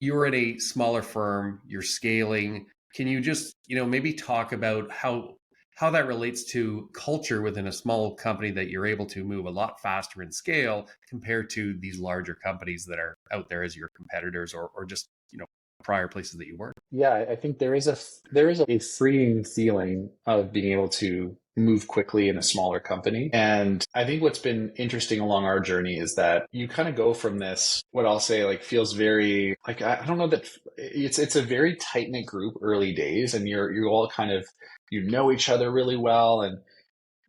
you're at a smaller firm, you're scaling. Can you just, maybe talk about how that relates to culture within a small company that you're able to move a lot faster in scale compared to these larger companies that are out there as your competitors or just, prior places that you work? Yeah, I think there is a freeing feeling of being able to move quickly in a smaller company. And I think what's been interesting along our journey is that you kind of go from this, what I'll say, like feels very like I don't know that it's a very tight-knit group early days, and you all kind of know each other really well, and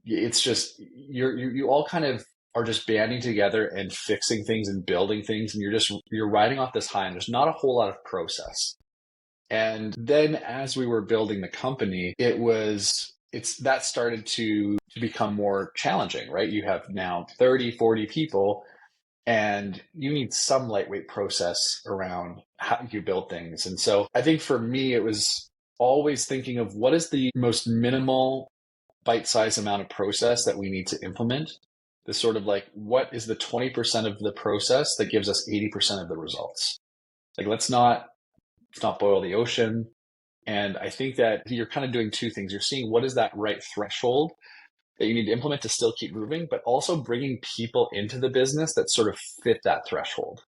it's just you all kind of are just banding together and fixing things and building things, and you're riding off this high, and there's not a whole lot of process. And then as we were building the company, it's that started to become more challenging, right? You have now 30, 40 people, and you need some lightweight process around how you build things. And so I think for me, it was always thinking of what is the most minimal bite-sized amount of process that we need to implement. This sort of like, what is the 20% of the process that gives us 80% of the results? Like, let's not boil the ocean. And I think that you're kind of doing two things. You're seeing what is that right threshold that you need to implement to still keep moving, but also bringing people into the business that sort of fit that threshold.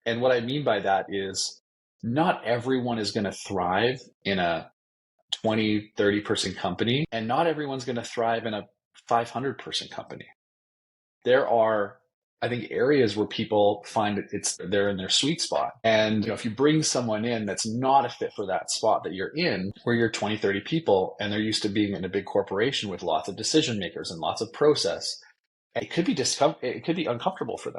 And what I mean by that is not everyone is going to thrive in a 20, 30-person company, and not everyone's going to thrive in a 500-person company. There are, I think, areas where people find they're in their sweet spot. And if you bring someone in that's not a fit for that spot that you're in, where you're 20, 30 people, and they're used to being in a big corporation with lots of decision makers and lots of process, it could be uncomfortable for them.